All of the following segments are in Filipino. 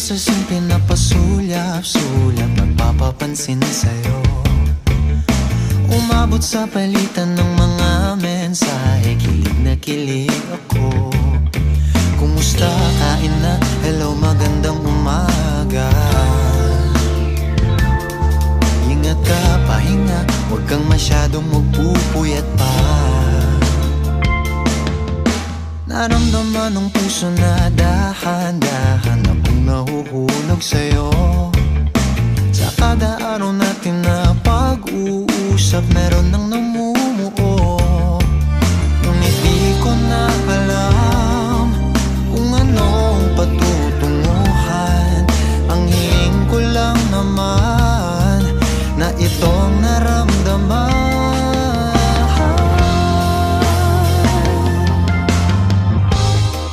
sa simple na pasulyap-sulyap, nagpapapansin sa'yo. Umabot sa palitan ng mga mensahe, kilig na kilig ako. Kumusta, kain na, hello, magandang umaga. Ingat ka, pahinga, huwag kang masyadong magpupuyat pa. Naramdaman ng puso na dahan-dahan akong nahuhulog sa'yo. Sa kada araw natin na pag-uusap, meron nang namumuo. Ngunit di ko na alam kung anong patutunguhan. Ang hiling ko lang naman na itong naramdaman.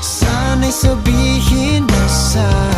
Sana'y sabihin na sa